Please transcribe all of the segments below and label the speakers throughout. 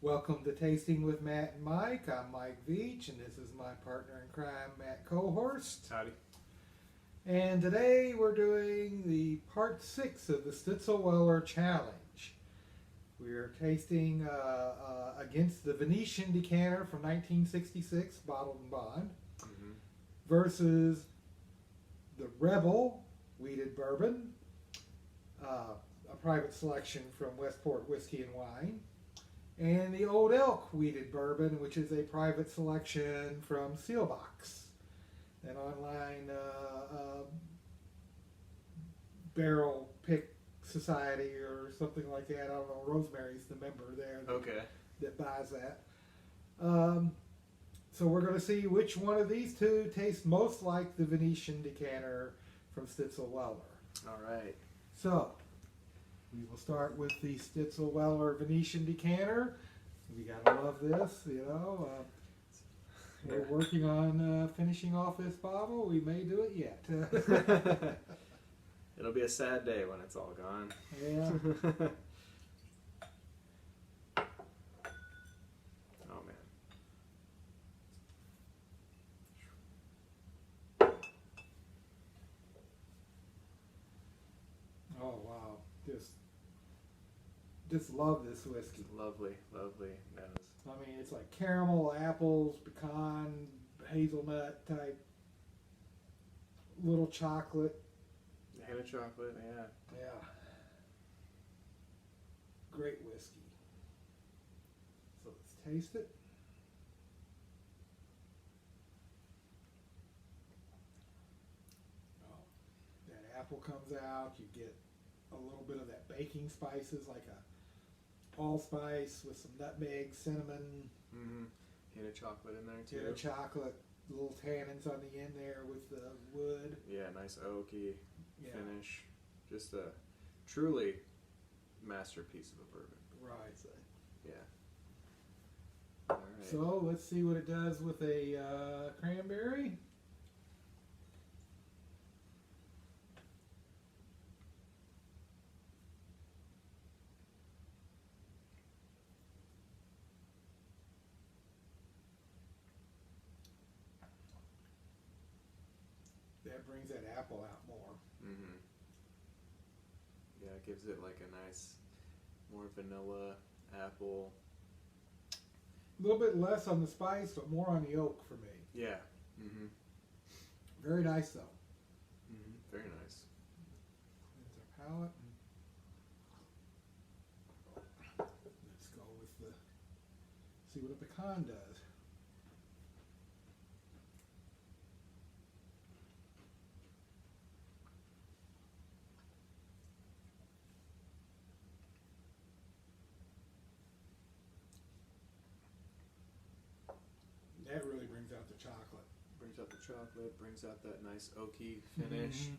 Speaker 1: Welcome to Tasting with Matt and Mike. I'm Mike Veach, and this is my partner in crime, Matt Kohorst.
Speaker 2: Howdy.
Speaker 1: And today we're doing the part 6 of the Stitzel-Weller challenge. We are tasting against the Venetian decanter from 1966, bottled and bond, versus the Rebel wheated bourbon, a private selection from Westport Whiskey and Wine, and the Old Elk wheated bourbon, which is a private selection from Seelbach, an online barrel pick society or something like that. I don't know. Rosemary's the member there that buys that. So we're going to see which one of these two tastes most like the Venetian decanter from Stitzel-Weller.
Speaker 2: All right.
Speaker 1: So we will start with the Stitzel-Weller Venetian decanter. We gotta love this, you know. We're working on finishing off this bottle. We may do it yet.
Speaker 2: It'll be a sad day when it's all gone.
Speaker 1: Yeah.
Speaker 2: Oh man.
Speaker 1: Oh wow. Just love this whiskey.
Speaker 2: Lovely, lovely nose.
Speaker 1: I mean, it's like caramel, apples, pecan, hazelnut type, little chocolate.
Speaker 2: Hint of chocolate, yeah.
Speaker 1: Yeah. Great whiskey. So let's taste it. Oh, that apple comes out. You get a little bit of that baking spices, like a allspice with some nutmeg, cinnamon.
Speaker 2: Hint of chocolate in there too.
Speaker 1: Hint of chocolate. Little tannins on the end there with the wood.
Speaker 2: Yeah, nice oaky finish. Just a truly masterpiece of a bourbon.
Speaker 1: Right.
Speaker 2: Yeah. All right.
Speaker 1: So let's see what it does with a cranberry. That brings that apple out more.
Speaker 2: Yeah, it gives it like a nice, more vanilla apple.
Speaker 1: A little bit less on the spice, but more on the oak for me.
Speaker 2: Yeah.
Speaker 1: Very nice though.
Speaker 2: Very nice.
Speaker 1: Cleanse our palate. Let's go with see what a pecan does. That really brings out the chocolate.
Speaker 2: Brings out the chocolate, brings out that nice oaky finish.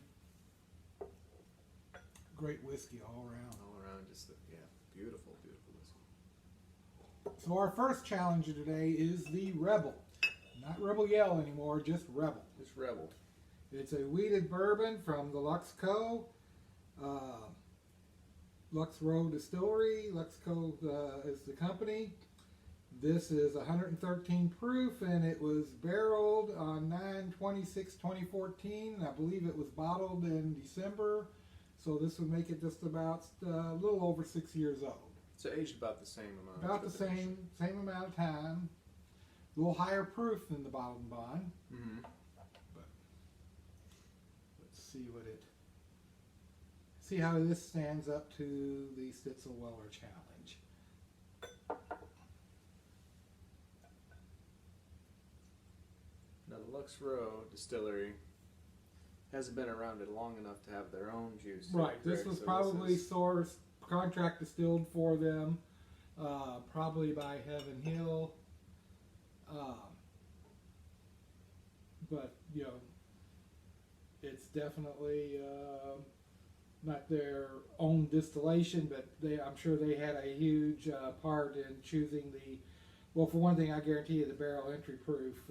Speaker 1: Great whiskey all around.
Speaker 2: All around, just beautiful, beautiful whiskey.
Speaker 1: So our first challenger today is the Rebel. Not Rebel Yell anymore, just Rebel.
Speaker 2: Just Rebel.
Speaker 1: It's a wheated bourbon from the Luxco, Lux Row Distillery. Luxco is the company. This is 113 proof, and it was barreled on 9/26/2014. I believe it was bottled in December, so this would make it just about a little over 6 years old.
Speaker 2: So aged about the same amount.
Speaker 1: About the same amount of time. A little higher proof than the bottled and bond. But let's see how this stands up to the Stitzel-Weller challenge.
Speaker 2: Now the Lux Row Distillery hasn't been around it long enough to have their own juice.
Speaker 1: Right. This was probably sourced, contract distilled for them, probably by Heaven Hill. But you know, it's definitely not their own distillation, but I'm sure they had a huge part in choosing the. Well, for one thing, I guarantee you the barrel entry proof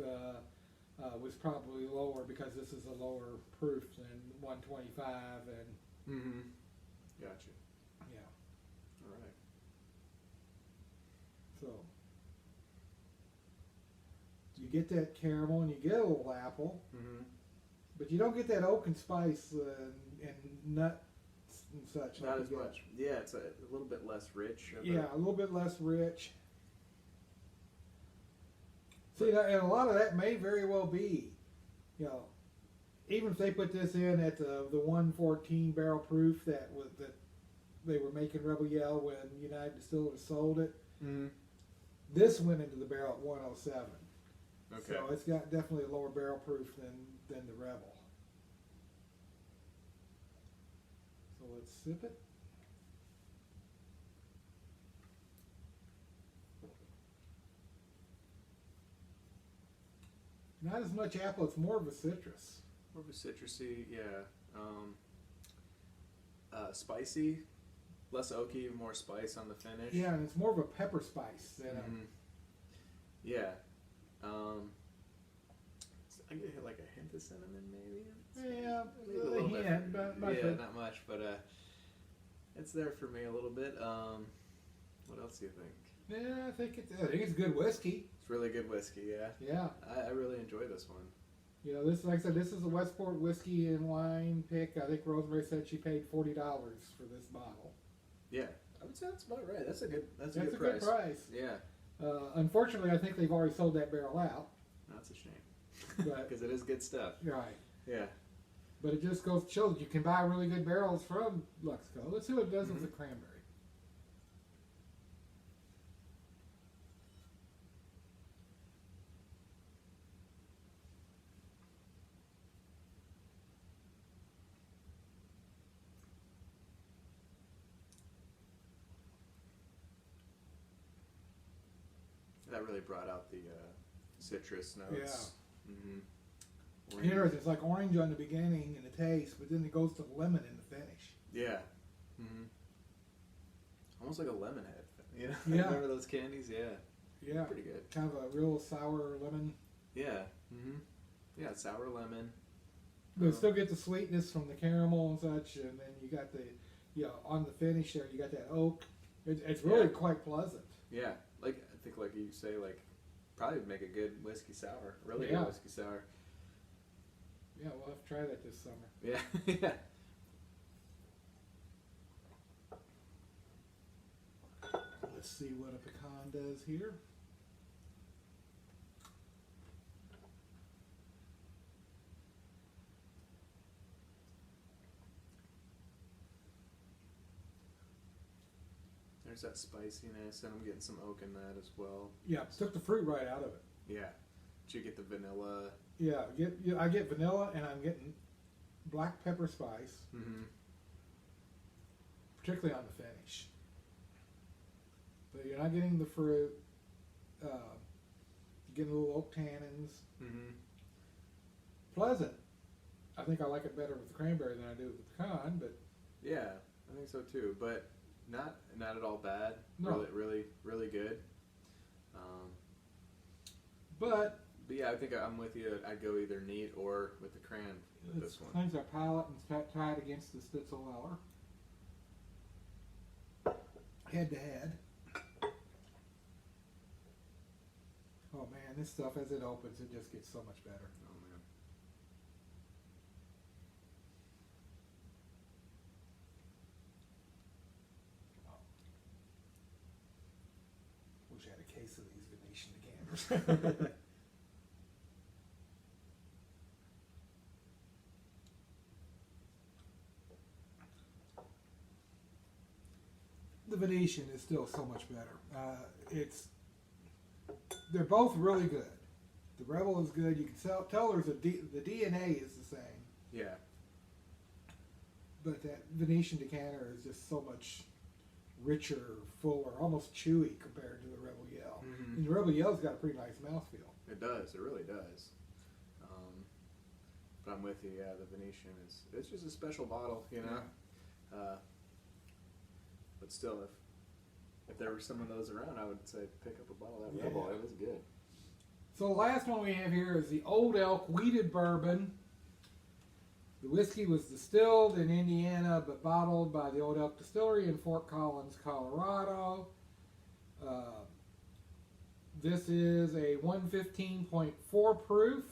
Speaker 1: was probably lower because this is a lower proof than 125 and.
Speaker 2: Gotcha.
Speaker 1: Yeah.
Speaker 2: All right.
Speaker 1: So you get that caramel and you get a little apple, but you don't get that oak and spice and nuts and such.
Speaker 2: Not
Speaker 1: like
Speaker 2: as
Speaker 1: you get.
Speaker 2: much. Yeah, it's a little bit less rich.
Speaker 1: Yeah, a little bit less rich. See, and a lot of that may very well be, you know, even if they put this in at the 114 barrel proof that they were making Rebel Yell when United Distillers sold it. This went into the barrel at 107.
Speaker 2: Okay.
Speaker 1: So it's got definitely a lower barrel proof than the Rebel. So let's sip it. Not as much apple, it's more of a citrus.
Speaker 2: More of a citrusy, yeah. Spicy, less oaky, more spice on the finish.
Speaker 1: Yeah, and it's more of a pepper spice than a,
Speaker 2: yeah. I get like a hint of cinnamon, maybe.
Speaker 1: yeah,
Speaker 2: Maybe
Speaker 1: a
Speaker 2: little bit.
Speaker 1: hint, but
Speaker 2: Yeah, not much, but it's there for me a little bit. What else do you think?
Speaker 1: yeah, I think it's good whiskey.
Speaker 2: It's really good whiskey, yeah.
Speaker 1: Yeah,
Speaker 2: I really enjoy this one.
Speaker 1: you know, this, like I said, this is a Westport whiskey and wine pick. I think Rosemary said she paid $40 for this bottle.
Speaker 2: Yeah, I would say that's about right. That's a good
Speaker 1: That's a good price.
Speaker 2: Yeah,
Speaker 1: Unfortunately, I think they've already sold that barrel out.
Speaker 2: that's a shame.
Speaker 1: But
Speaker 2: Because it is good stuff.
Speaker 1: right.
Speaker 2: Yeah.
Speaker 1: But it just goes to show that you can buy really good barrels from Luxco. Let's see what it does with the cranberry.
Speaker 2: That really brought out the citrus notes. Yeah.
Speaker 1: Interesting. It's like orange on the beginning in the taste, but then it goes to lemon in the finish.
Speaker 2: Yeah. Almost like a lemon head. You know?
Speaker 1: Yeah.
Speaker 2: Remember those candies? Yeah.
Speaker 1: Yeah.
Speaker 2: Pretty good.
Speaker 1: Kind of a real sour lemon.
Speaker 2: Yeah. Yeah, sour lemon.
Speaker 1: But you still get the sweetness from the caramel and such, and then you got the, on the finish there, you got that oak. It's really quite pleasant.
Speaker 2: Yeah. Like, I think like you say, like, probably would make a good whiskey sour. Really
Speaker 1: Yeah.
Speaker 2: good whiskey sour.
Speaker 1: Yeah, we'll have to try that this summer.
Speaker 2: Yeah. Yeah.
Speaker 1: Let's see what a pecan does here.
Speaker 2: There's that spiciness, and I'm getting some oak in that as well.
Speaker 1: Yeah, took the fruit right out of it.
Speaker 2: Yeah. Did you get the vanilla?
Speaker 1: Yeah, I get vanilla, and I'm getting black pepper spice, particularly on the finish. But you're not getting the fruit. You're getting little oak tannins. Pleasant. I think I like it better with the cranberry than I do with the pecan, but
Speaker 2: Yeah, I think so too. But not at all bad.
Speaker 1: No.
Speaker 2: Really good.
Speaker 1: but
Speaker 2: Yeah, I think I'm with you. I'd go either neat or with the cran with
Speaker 1: it
Speaker 2: this one.
Speaker 1: cleans our palate and tie it against the Stitzel-Weller. Head to head. Oh man, this stuff as it opens, it just gets so much better.
Speaker 2: Oh man.
Speaker 1: Wish I had a case of these Venetian decanters. The Venetian is still so much better. They're both really good. The Rebel is good. You can tell there's the DNA is the same,
Speaker 2: Yeah.
Speaker 1: but that Venetian decanter is just so much richer, fuller, almost chewy compared to the Rebel Yell. And the Rebel Yell's got a pretty nice mouthfeel.
Speaker 2: It does. It really does. But I'm with you. Yeah, the Venetian it's just a special bottle, you know. But still, if there were some of those around, I would say pick up a bottle of that Rebel. It was good.
Speaker 1: So the last one we have here is the Old Elk Wheated Bourbon. The whiskey was distilled in Indiana but bottled by the Old Elk Distillery in Fort Collins, Colorado. This is a 115.4 proof,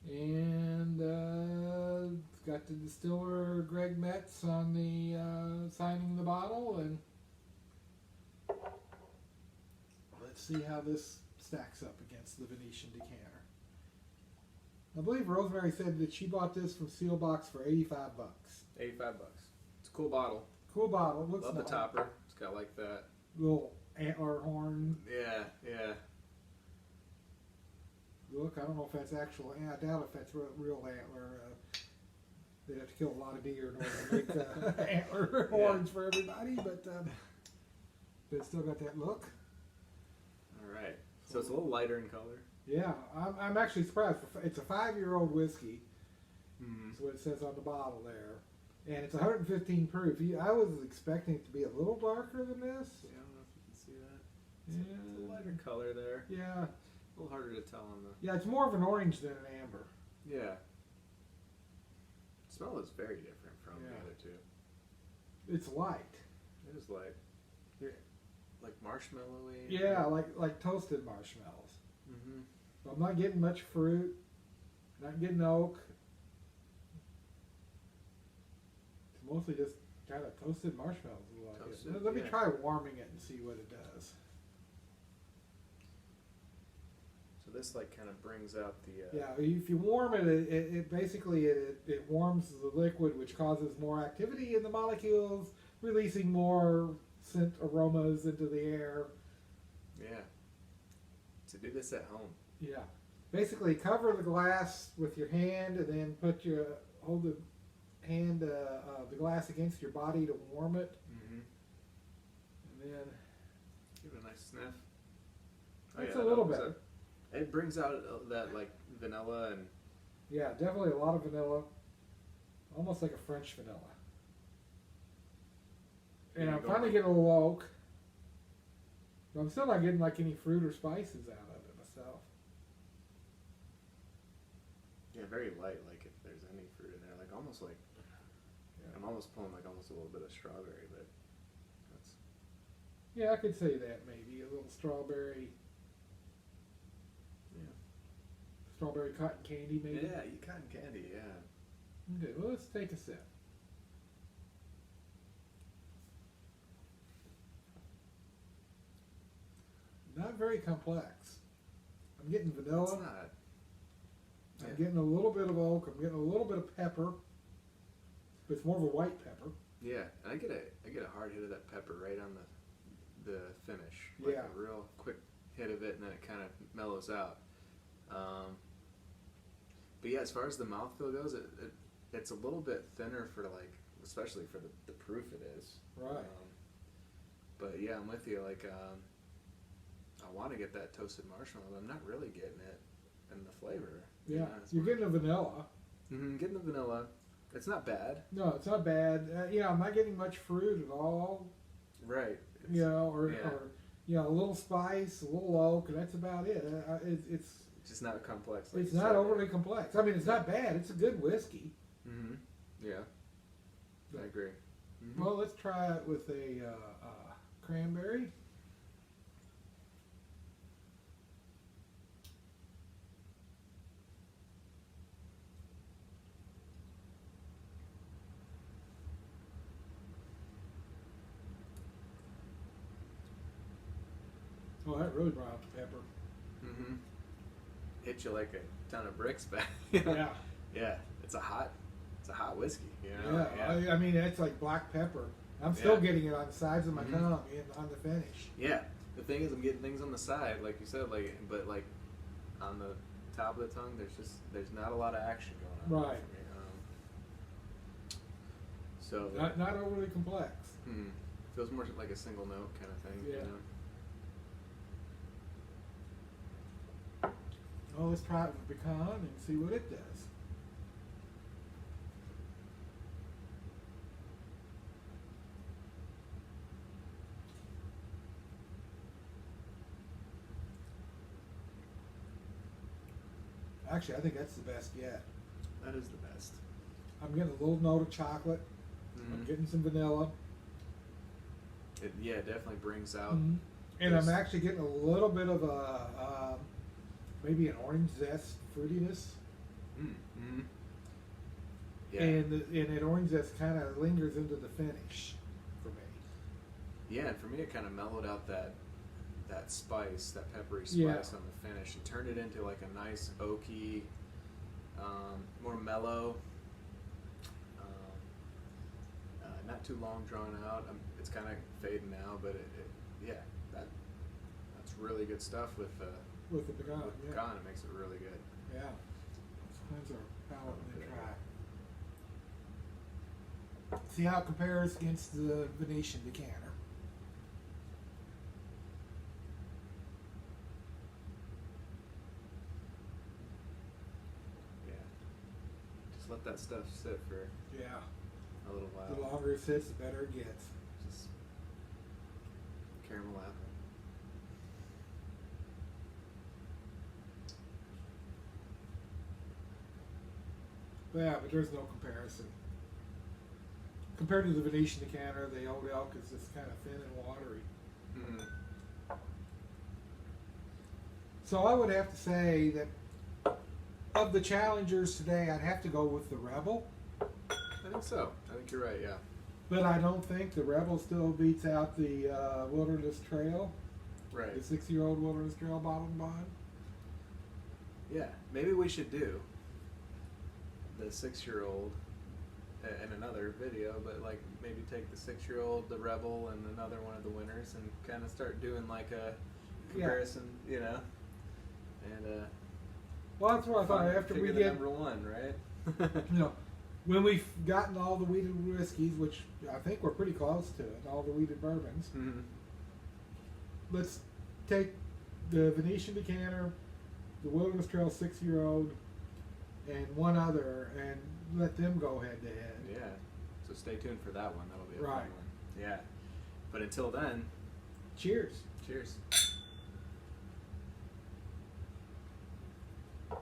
Speaker 1: and it's got the distiller Greg Metz on the signing the bottle, and let's see how this stacks up against the Venetian decanter. I believe Rosemary said that she bought this from Seelbach for $85.
Speaker 2: $85. It's a cool bottle.
Speaker 1: Cool bottle. Looks
Speaker 2: Love the
Speaker 1: nice.
Speaker 2: topper. It's got like that.
Speaker 1: Little antler horn.
Speaker 2: Yeah, yeah.
Speaker 1: Look, I don't know if that's actual. I doubt if that's real antler. They'd have to kill a lot of deer in order to make antler horns for everybody, but it's still got that look.
Speaker 2: All right. So it's a little lighter in color.
Speaker 1: Yeah, I'm actually surprised. It's a 5-year-old whiskey.
Speaker 2: Mm-hmm.
Speaker 1: That's what it says on the bottle there. And it's 115 proof. I was expecting it to be a little darker than this.
Speaker 2: Yeah, I don't know if you can see that. It's a lighter color there.
Speaker 1: Yeah.
Speaker 2: A little harder to tell on the...
Speaker 1: Yeah, it's more of an orange than an amber.
Speaker 2: Yeah. The smell is very different from the other two.
Speaker 1: It's light.
Speaker 2: It is light. Here, like marshmallowy.
Speaker 1: Yeah, like toasted marshmallows.
Speaker 2: Mm-hmm.
Speaker 1: So I'm not getting much fruit. Not getting oak. It's mostly just kind of toasted marshmallows.
Speaker 2: Toasted,
Speaker 1: Let me try warming it and see what it does.
Speaker 2: So this like kind of brings out the...
Speaker 1: Yeah, if you warm it, it basically it warms the liquid, which causes more activity in the molecules, releasing more scent aromas into the air.
Speaker 2: Yeah. So do this at home.
Speaker 1: Yeah. Basically, cover the glass with your hand, and then hold the hand the glass against your body to warm it,
Speaker 2: Mm-hmm.
Speaker 1: and then
Speaker 2: Give it a nice sniff.
Speaker 1: it's a little bit.
Speaker 2: It brings out that like vanilla and...
Speaker 1: Yeah, definitely a lot of vanilla, almost like a French vanilla. And
Speaker 2: Yeah,
Speaker 1: I'm
Speaker 2: go
Speaker 1: finally
Speaker 2: on.
Speaker 1: getting a little oak, but I'm still not getting like any fruit or spices out of it myself.
Speaker 2: Yeah, very light, like if there's any fruit in there, like almost like...
Speaker 1: Yeah.
Speaker 2: I'm almost pulling like almost a little bit of strawberry, but that's...
Speaker 1: Yeah, I could say that maybe a little strawberry.
Speaker 2: Yeah.
Speaker 1: Strawberry cotton candy, maybe.
Speaker 2: Yeah, you cotton candy, yeah.
Speaker 1: Okay, well, let's take a sip. Not very complex. I'm getting
Speaker 2: It's
Speaker 1: vanilla.
Speaker 2: not.
Speaker 1: I'm getting a little bit of oak. I'm getting a little bit of pepper. But it's more of a white pepper.
Speaker 2: Yeah, and I get a hard hit of that pepper right on the finish. Like
Speaker 1: Yeah.
Speaker 2: a real quick hit of it, and then it kind of mellows out. But yeah, as far as the mouthfeel goes, it's a little bit thinner for like, especially for the proof it is.
Speaker 1: Right.
Speaker 2: But yeah, I'm with you. Like, I want to get that toasted marshmallow, but I'm not really getting it in the flavor.
Speaker 1: Yeah,
Speaker 2: it's
Speaker 1: you're getting a vanilla.
Speaker 2: getting the vanilla. It's not bad.
Speaker 1: No, it's not bad. I'm not getting much fruit at all.
Speaker 2: Right.
Speaker 1: Or a little spice, a little oak, and that's about it. It's
Speaker 2: just not complex. Like
Speaker 1: it's
Speaker 2: you
Speaker 1: not
Speaker 2: said.
Speaker 1: overly complex. I mean, it's not bad. It's a good whiskey.
Speaker 2: Mm-hmm. Yeah. I agree. Mm-hmm.
Speaker 1: Well, let's try it with a cranberry. Oh, that really brought out the pepper.
Speaker 2: Mm-hmm. Hit you like a ton of bricks back.
Speaker 1: Yeah.
Speaker 2: Yeah. It's a hot whiskey. You know?
Speaker 1: I mean, it's like black pepper. I'm still getting it on the sides of my tongue and on the finish.
Speaker 2: Yeah. The thing is, I'm getting things on the side, like you said, but on the top of the tongue, there's not a lot of action going on.
Speaker 1: Right.
Speaker 2: For me. So
Speaker 1: Not overly complex.
Speaker 2: feels more like a single note kind of thing.
Speaker 1: Yeah.
Speaker 2: You know?
Speaker 1: Oh, let's try it with pecan and see what it does. Actually, I think that's the best yet.
Speaker 2: That is the best.
Speaker 1: I'm getting a little note of chocolate. I'm getting some vanilla.
Speaker 2: It definitely brings out
Speaker 1: Mhm. And I'm actually getting a little bit of a maybe an orange zest fruitiness.
Speaker 2: Mm-hmm. Yeah.
Speaker 1: And that orange zest kind of lingers into the finish for me.
Speaker 2: Yeah, and for me it kind of mellowed out that spice, that peppery spice
Speaker 1: Yeah.
Speaker 2: on the finish, and turned it into like a nice oaky, more mellow, not too long drawn out. It's kind of fading now, but that's really good stuff with
Speaker 1: the pecan.
Speaker 2: with
Speaker 1: Yeah.
Speaker 2: pecan. It makes it really good.
Speaker 1: Yeah. Sometimes our palate may try. See how it compares against the Venetian decanter.
Speaker 2: Yeah. Just let that stuff sit for
Speaker 1: Yeah.
Speaker 2: a little while.
Speaker 1: The longer it sits, the better it gets.
Speaker 2: Just caramel apple.
Speaker 1: Yeah, but there's no comparison. Compared to the Venetian decanter, the old elk is just kind of thin and watery.
Speaker 2: Mm-hmm.
Speaker 1: So I would have to say that of the challengers today, I'd have to go with the Rebel.
Speaker 2: I think so. I think you're right. Yeah.
Speaker 1: But I don't think the Rebel still beats out the Wilderness Trail,
Speaker 2: Right.
Speaker 1: the 6-year-old Wilderness Trail bottom bond.
Speaker 2: Yeah. Maybe we should do the 6-year-old in another video, but like maybe take the 6-year-old, the Rebel, and another one of the winners, and kind of start doing like a comparison, you know. And
Speaker 1: Well, that's what I thought. After we
Speaker 2: figure the
Speaker 1: get,
Speaker 2: number one, right?
Speaker 1: you know, when we've gotten all the weeded whiskeys, which I think we're pretty close to it, all the weeded bourbons,
Speaker 2: Mm-hmm.
Speaker 1: let's take the Venetian decanter, the Wilderness Trail 6-year-old, and one other, and let them go head to head.
Speaker 2: Yeah. So stay tuned for that one. That'll be a
Speaker 1: Right.
Speaker 2: fun one. Yeah. But until then,
Speaker 1: Cheers.
Speaker 2: cheers.